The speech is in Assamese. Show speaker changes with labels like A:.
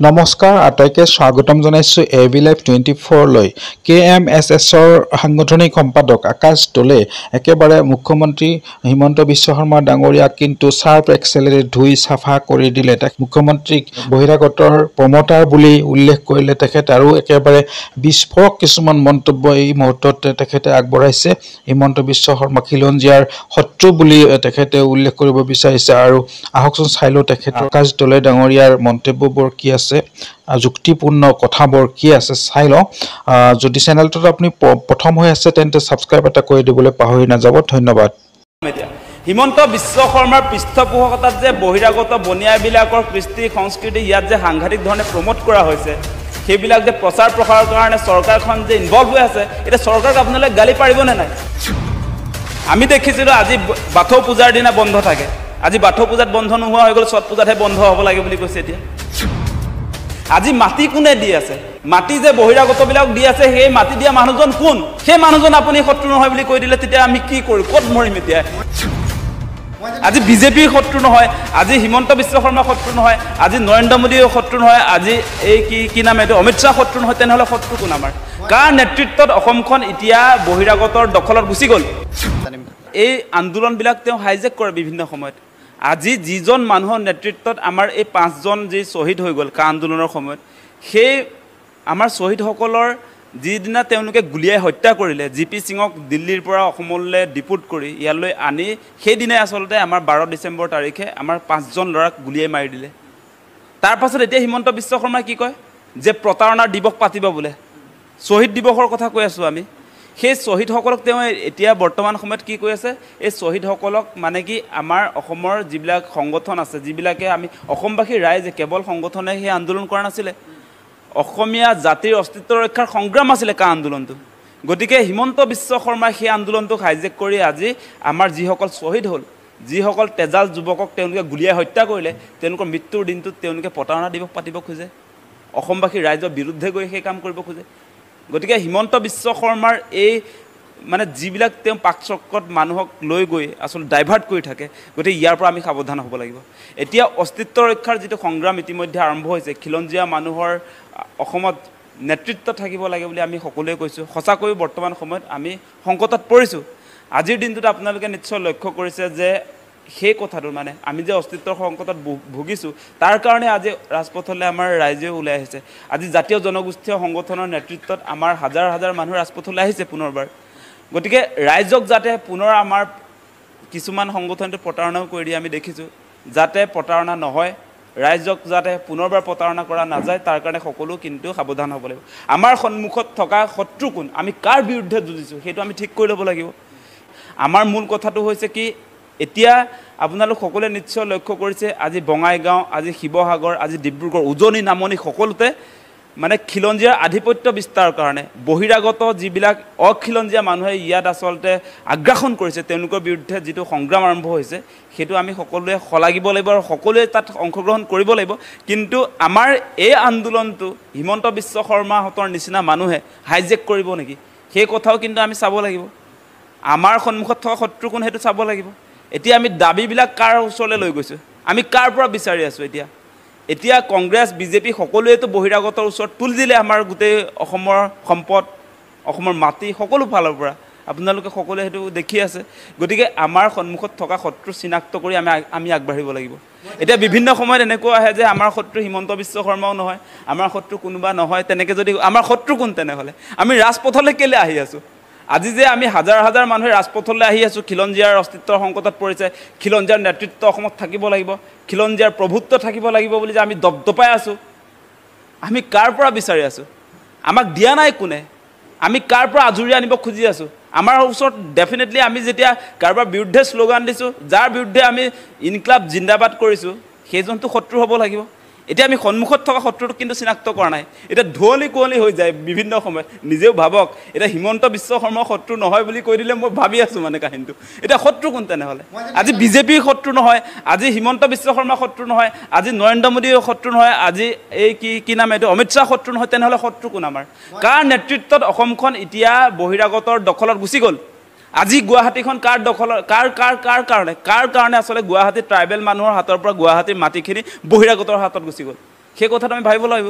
A: নমস্কাৰ আটাইকে স্বাগতম জনাইছো এবি লাইভ 24 লৈ কেএমএছএছৰ সাংগঠনিক সম্পাদক আকাশ দলে একেবাৰে মুখ্যমন্ত্ৰী হিমন্ত বিশ্ব শৰ্মা ডাঙৰীয়াক কিন্তু শাৰ্প এক্সেলেৰে ধুই সাফা কৰি দিলে। মুখ্যমন্ত্ৰীক বহিৰাগতৰ প্ৰমোটাৰ বুলি উল্লেখ কৰিলে তেখেত আৰু একেবাৰে বিস্ফোৰক কিছুমান মন্তব্য এই মুহূৰ্তত তেখেতে আগবঢ়াইছে। হিমন্ত বিশ্ব শৰ্মা খিলঞ্জীয়াৰ শত্ৰু বুলি তেখেতে উল্লেখ কৰিব বিচাৰিছে আৰু আহকচোন চাইলো তেখেত আকাশ দলে ডাঙৰীয়াৰ মন্তব্যবোৰ কি আছে যুক্তিপূৰ্ণ কথাবোৰ কি আছে চাই লওঁ। যদি চেনেলটোত আপুনি প্ৰথম হৈ আছে তেন্তে সাবস্ক্ৰাইব এটা কৰি দিবলৈ পাহৰি নাযাব। ধন্যবাদ।
B: হিমন্ত বিশ্ব শৰ্মাৰ পৃষ্ঠপোষকতাত যে বহিৰাগত বনিয়াবিলাকৰ কৃষ্টি সংস্কৃতি ইয়াত যে সাংঘাতিক ধৰণে প্ৰমোট কৰা হৈছে, সেইবিলাক যে প্ৰচাৰ প্ৰসাৰৰ কাৰণে চৰকাৰখন যে ইনভলভ হৈ আছে, এতিয়া চৰকাৰক আপোনালোকে গালি পাৰিবনে নাই? আমি দেখিছিলোঁ আজি বাথৌ পূজাৰ দিনা বন্ধ থাকে, আজি বাথৌ পূজাত বন্ধ নোহোৱা হৈ গ'ল, ছট পূজাতহে বন্ধ হ'ব লাগে বুলি কৈছে। এতিয়া আজি মাটি কোনে দি আছে? মাটি যে বহিৰাগতবিলাক দি আছে, সেই মাটি দিয়া মানুহজন কোন? সেই মানুহজন আপুনি শত্ৰু নহয় বুলি কৈ দিলে তেতিয়া আমি কি কৰিম? ক'ত মৰিম এতিয়া? আজি বিজেপিৰ শত্ৰু নহয়, আজি হিমন্ত বিশ্ব শৰ্মা শত্ৰু নহয়, আজি নৰেন্দ্ৰ মোদীৰ শত্ৰু নহয়, আজি এই কি নাম এইটো অমিত শ্বাহ শত্ৰু নহয়, তেনেহ'লে শত্ৰু কোন আমাৰ? কাৰ নেতৃত্বত অসমখন এতিয়া বহিৰাগতৰ দখলত গুচি গ'ল? এই আন্দোলনবিলাক তেওঁ হাইজেক কৰে বিভিন্ন সময়ত। আজি যিজন মানুহৰ নেতৃত্বত আমাৰ এই 5জন যি শ্বহীদ হৈ গ'ল কা আন্দোলনৰ সময়ত, সেই আমাৰ শ্বহীদসকলৰ যিদিনা তেওঁলোকে গুলীয়াই হত্যা কৰিলে, জি পি সিঙক দিল্লীৰ পৰা অসমলৈ ডিপুট কৰি ইয়ালৈ আনি সেইদিনাই আচলতে আমাৰ 12 ডিচেম্বৰ তাৰিখে আমাৰ 5জন ল'ৰাক গুলীয়াই মাৰি দিলে। তাৰপাছত এতিয়া হিমন্ত বিশ্ব শৰ্মাই কি কয় যে প্ৰতাৰণাৰ দিৱস পাতিব বোলে। শ্বহীদ দিৱসৰ কথা কৈ আছোঁ আমি। সেই শ্বহীদসকলক তেওঁ এতিয়া বৰ্তমান সময়ত কি কৈ আছে? এই শ্বহীদসকলক মানে কি আমাৰ অসমৰ যিবিলাক সংগঠন আছে, যিবিলাকে আমি অসমবাসী ৰাইজে কেৱল সংগঠনে সেই আন্দোলন কৰা নাছিলে, অসমীয়া জাতিৰ অস্তিত্ব ৰক্ষাৰ সংগ্ৰাম আছিলে কা আন্দোলনটো। গতিকে হিমন্ত বিশ্ব শৰ্মাই সেই আন্দোলনটোক হাইজেক কৰি আজি আমাৰ যিসকল শ্বহীদ হ'ল, যিসকল তেজাল যুৱকক তেওঁলোকে গুলীয়াই হত্যা কৰিলে, তেওঁলোকৰ মৃত্যুৰ দিনটোত তেওঁলোকে প্ৰতাৰণা দিৱস পাতিব খোজে, অসমবাসী ৰাইজৰ বিৰুদ্ধে গৈ সেই কাম কৰিব খোজে। গতিকে হিমন্ত বিশ্ব শৰ্মাৰ এই মানে যিবিলাক তেওঁ পাকচক্ৰত মানুহক লৈ গৈ আচলতে ডাইভাৰ্ট কৰি থাকে, গতিকে ইয়াৰ পৰা আমি সাৱধান হ'ব লাগিব। এতিয়া অস্তিত্ব ৰক্ষাৰ যিটো সংগ্ৰাম ইতিমধ্যে আৰম্ভ হৈছে, খিলঞ্জীয়া মানুহৰ অসমত নেতৃত্ব থাকিব লাগে বুলি আমি সকলোৱে কৈছোঁ। সঁচাকৈও বৰ্তমান সময়ত আমি সংকটত পৰিছোঁ। আজিৰ দিনটোত আপোনালোকে নিশ্চয় লক্ষ্য কৰিছে যে সেই কথাটো মানে আমি যে অস্তিত্বৰ সংকটত ভুগিছোঁ, তাৰ কাৰণে আজি ৰাজপথলৈ আমাৰ ৰাইজেও ওলাই আহিছে। আজি জাতীয় জনগোষ্ঠীয় সংগঠনৰ নেতৃত্বত আমাৰ হাজাৰ হাজাৰ মানুহ ৰাজপথলৈ আহিছে পুনৰবাৰ। গতিকে ৰাইজক যাতে পুনৰ আমাৰ কিছুমান সংগঠনটো প্ৰতাৰণাও কৰি দিয়ে আমি দেখিছোঁ, যাতে প্ৰতাৰণা নহয়, ৰাইজক যাতে পুনৰবাৰ প্ৰতাৰণা কৰা নাযায়, তাৰ কাৰণে সকলো কিন্তু সাৱধান হ'ব লাগিব। আমাৰ সন্মুখত থকা শত্ৰু কোন, আমি কাৰ বিৰুদ্ধে যুঁজিছোঁ, সেইটো আমি ঠিক কৰি ল'ব লাগিব। আমাৰ মূল কথাটো হৈছে কি, এতিয়া আপোনালোক সকলোৱে নিশ্চয় লক্ষ্য কৰিছে আজি বঙাইগাঁও, আজি শিৱসাগৰ, আজি ডিব্ৰুগড়, উজনি নামনি সকলোতে মানে খিলঞ্জীয়াৰ আধিপত্য বিস্তাৰৰ কাৰণে বহিৰাগত যিবিলাক অখিলঞ্জীয়া মানুহে ইয়াত আচলতে আগ্ৰাসন কৰিছে, তেওঁলোকৰ বিৰুদ্ধে যিটো সংগ্ৰাম আৰম্ভ হৈছে, সেইটো আমি সকলোৱে শলাগিব লাগিব আৰু সকলোৱে তাত অংশগ্ৰহণ কৰিব লাগিব। কিন্তু আমাৰ এই আন্দোলনটো হিমন্ত বিশ্ব শৰ্মাহঁতৰ নিচিনা মানুহে হাইজেক কৰিব নেকি, সেই কথাও কিন্তু আমি চাব লাগিব। আমাৰ সন্মুখত থকা শত্ৰু কোন সেইটো চাব লাগিব। এতিয়া আমি দাবীবিলাক কাৰ ওচৰলৈ লৈ গৈছোঁ, আমি কাৰ পৰা বিচাৰি আছোঁ? এতিয়া কংগ্ৰেছ বিজেপি সকলোৱেতো বহিৰাগতৰ ওচৰত তুলি দিলে আমাৰ গোটেই অসমৰ সম্পদ, অসমৰ মাটি সকলো ফালৰ পৰা। আপোনালোকে সকলোৱে সেইটো দেখি আছে। গতিকে আমাৰ সন্মুখত থকা শত্ৰু চিনাক্ত কৰি আমি আগবাঢ়িব লাগিব। এতিয়া বিভিন্ন সময়ত এনেকুৱা আহে যে আমাৰ শত্ৰু হিমন্ত বিশ্ব শৰ্মাও নহয়, আমাৰ শত্ৰু কোনোবা নহয়। তেনেকৈ যদি আমাৰ শত্ৰু কোন, তেনেহ'লে আমি ৰাজপথলৈ কেলৈ আহি আছোঁ? আজি যে আমি হাজাৰ হাজাৰ মানুহে ৰাজপথলৈ আহি আছোঁ, খিলঞ্জীয়াৰ অস্তিত্বৰ সংকটত পৰিছে, খিলঞ্জীয়াৰ নেতৃত্ব অসমত থাকিব লাগিব, খিলঞ্জীয়াৰ প্ৰভুত্ব থাকিব লাগিব বুলি যে আমি দপদপাই আছোঁ, আমি কাৰ পৰা বিচাৰি আছোঁ? আমাক দিয়া নাই কোনে? আমি কাৰ পৰা আজৰি আনিব খুজি আছোঁ? আমাৰ ওচৰত ডেফিনেটলি আমি যেতিয়া কাৰোবাৰ বিৰুদ্ধে শ্লোগান দিছোঁ, যাৰ বিৰুদ্ধে আমি ইনকলাব জিন্দাবাদ কৰিছোঁ, সেইজনটো শত্ৰু হ'ব লাগিব। এতিয়া আমি সন্মুখত থকা শত্ৰুটোক কিন্তু চিনাক্ত কৰা নাই। এতিয়া ধুৱলি কুঁৱলি হৈ যায় বিভিন্ন সময়ত। নিজেও ভাবক, এতিয়া হিমন্ত বিশ্ব শৰ্মাৰ শত্ৰু নহয় বুলি কৈ দিলে মই ভাবি আছোঁ মানে কাহিনীটো। এতিয়া শত্ৰু কোন তেনেহ'লে? আজি বিজেপিৰ শত্ৰু নহয়, আজি হিমন্ত বিশ্ব শৰ্মাৰ শত্ৰু নহয়, আজি নৰেন্দ্ৰ মোদীৰ শত্ৰু নহয়, আজি এই কি নাম এইটো অমিত শ্বাহ শত্ৰু নহয়, তেনেহ'লে শত্ৰু কোন আমাৰ? কাৰ নেতৃত্বত অসমখন এতিয়া বহিৰাগতৰ দখলত গুচি গ'ল? আজি গুৱাহাটীখন কাৰ দখলৰ, কাৰ কাৰণে আচলতে গুৱাহাটীৰ ট্ৰাইবেল মানুহৰ হাতৰ পৰা গুৱাহাটীৰ মাটিখিনি বহিৰাগতৰ হাতত গুচি গ'ল? সেই কথাটো আমি ভাবিব লাগিব।